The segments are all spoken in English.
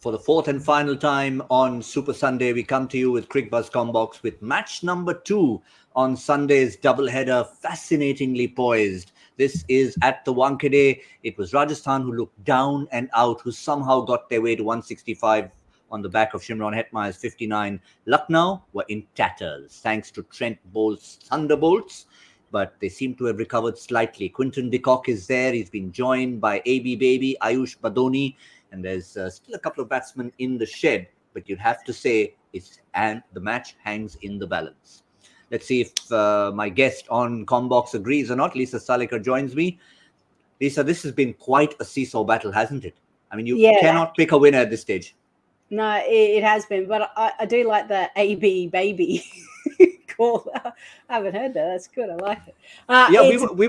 For the fourth and final time on Super Sunday, we come to you with Cricbuzz Comm Box with match number 2 on Sunday's doubleheader, fascinatingly poised. This is at the Wankhede. It was Rajasthan who looked down and out, who somehow got their way to 165 on the back of Shimron Hetmeyer's 59. Lucknow were in tatters, thanks to Trent Bolt's thunderbolts, but they seem to have recovered slightly. Quinton de Kock is there. He's been joined by AB Baby, Ayush Badoni, and there's still a couple of batsmen in the shed, but you'd have to say the match hangs in the balance. Let's see if my guest on Combox agrees or not. Lisa Sthalekar joins me. Lisa, this has been quite a seesaw battle, hasn't it? I mean, you cannot pick a winner at this stage. No, it has been, but I do like the AB Baby call. I haven't heard that. That's good. I like it. We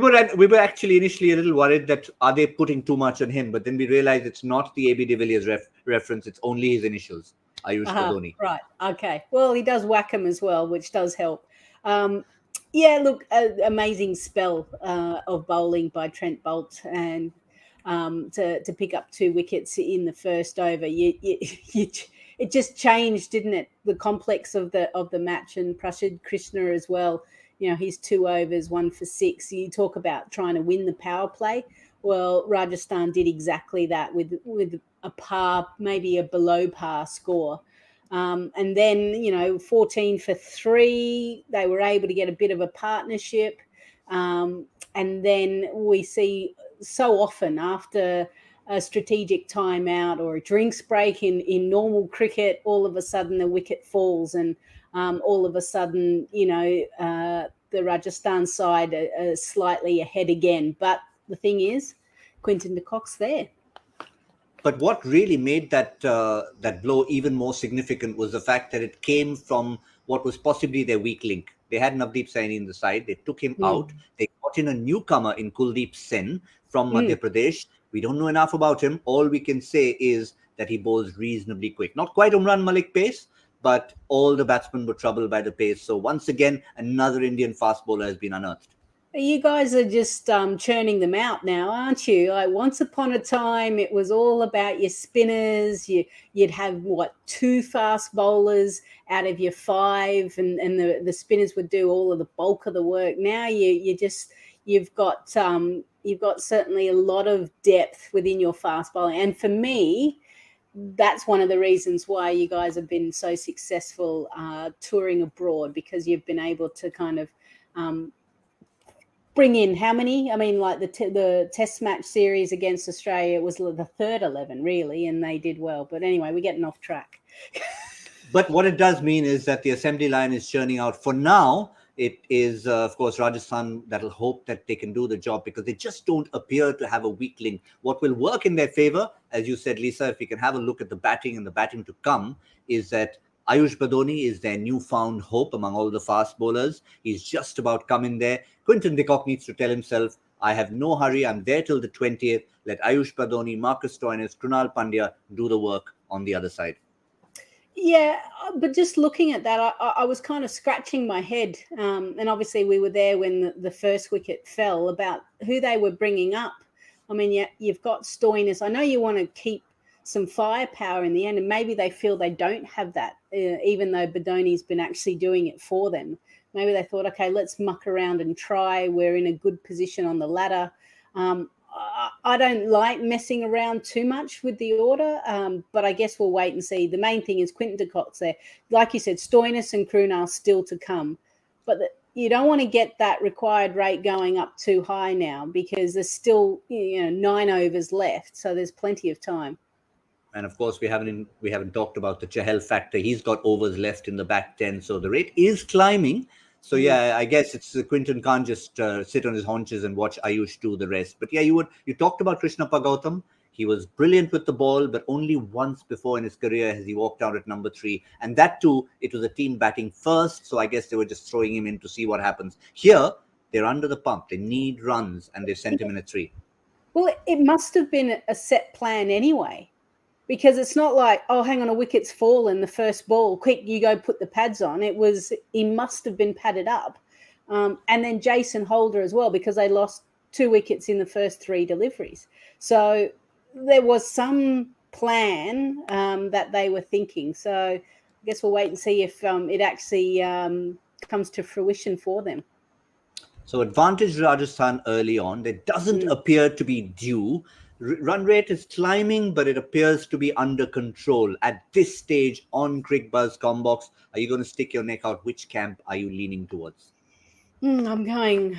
were actually initially a little worried that are they putting too much on him, but then we realized it's not the AB de Villiers reference. It's only his initials, Ayush Badoni. Right. Okay. Well, he does whack him as well, which does help. Look, amazing spell of bowling by Trent Bolt, and to pick up 2 wickets in the first over. It just changed, didn't it? The complex of the match, and Prashid Krishna as well. You know, his 2 overs, 1 for 6. You talk about trying to win the power play. Well, Rajasthan did exactly that with a par, maybe a below par score. And then, 14 for 3, they were able to get a bit of a partnership. And then we see so often after a strategic timeout or a drinks break in normal cricket, all of a sudden the wicket falls, and all of a sudden, the Rajasthan side are slightly ahead again. But the thing is, Quinton de Kock's there. But what really made that blow even more significant was the fact that it came from what was possibly their weak link. They had Navdeep Saini in the side. They took him out. They got in a newcomer in Kuldeep Sen from Madhya Pradesh. We don't know enough about him. All we can say is that he bowls reasonably quick. Not quite Umran Malik pace, but all the batsmen were troubled by the pace. So once again, another Indian fast bowler has been unearthed. You guys are just churning them out now, aren't you? Like once upon a time, it was all about your spinners. You'd have, 2 fast bowlers out of your 5, and the spinners would do all of the bulk of the work. Now you've got certainly a lot of depth within your fast bowling. And for me, that's one of the reasons why you guys have been so successful touring abroad, because you've been able to kind of bring in how many? I mean, like the test match series against Australia was the third 11, really, and they did well. But anyway, we're getting off track. But what it does mean is that the assembly line is churning out. For now, it is, of course, Rajasthan that'll hope that they can do the job, because they just don't appear to have a weak link. What will work in their favor, as you said, Lisa, if we can have a look at the batting and the batting to come, is that Ayush Badoni is their newfound hope among all the fast bowlers. He's just about come in there. Quinton de Kock needs to tell himself, I have no hurry. I'm there till the 20th. Let Ayush Badoni, Marcus Stoinis, Krunal Pandya do the work on the other side. Yeah, but just looking at that, I was kind of scratching my head. And obviously we were there when the first wicket fell, about who they were bringing up. I mean, you've got Stoinis. I know you want to keep some firepower in the end, and maybe they feel they don't have that, even though Badoni's been actually doing it for them. Maybe they thought, okay, let's muck around and try. We're in a good position on the ladder. I don't like messing around too much with the order, but I guess we'll wait and see. The main thing is Quinton de Kock's there. Like you said, Stoinis and Krunal still to come. But you don't want to get that required rate going up too high now, because there's still 9 overs left, so there's plenty of time. And of course, we haven't talked about the Chahal factor. He's got overs left in the back 10, so the rate is climbing. So yeah, I guess it's Quinton can't just sit on his haunches and watch Ayush do the rest. But yeah, you talked about Krishnappa Gautam. He was brilliant with the ball, but only once before in his career has he walked out at number 3. And that too, it was a team batting first. So I guess they were just throwing him in to see what happens. Here, they're under the pump. They need runs, and they sent him in at 3. Well, it must have been a set plan anyway. Because it's not like, oh, hang on, a wicket's fallen, the first ball, quick, you go put the pads on. He must have been padded up. And then Jason Holder as well, because they lost 2 wickets in the first 3 deliveries. So there was some plan that they were thinking. So I guess we'll wait and see if it actually comes to fruition for them. So advantage Rajasthan early on. There doesn't appear to be due. Run rate is climbing, but it appears to be under control at this stage on Cricbuzz Comm Box. Are you going to stick your neck out? Which camp are you leaning towards? I'm going.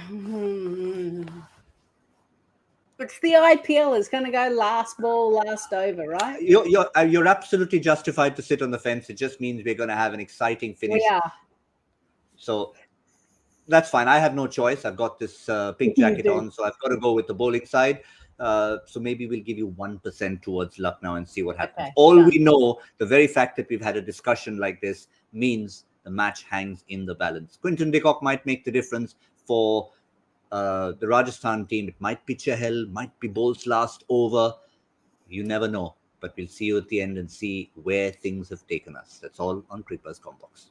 It's the IPL. It's going to go last ball, last over, right? You're absolutely justified to sit on the fence. It just means we're going to have an exciting finish. We are. So that's fine. I have no choice. I've got this pink jacket on, so I've got to go with the bowling side. So maybe we'll give you 1% towards Lucknow and see what happens. All we know, the very fact that we've had a discussion like this means the match hangs in the balance. Quinton de Kock might make the difference for the Rajasthan team. It might be Chahal, might be Bowles last over. You never know. But we'll see you at the end and see where things have taken us. That's all on Cricbuzz Comm Box.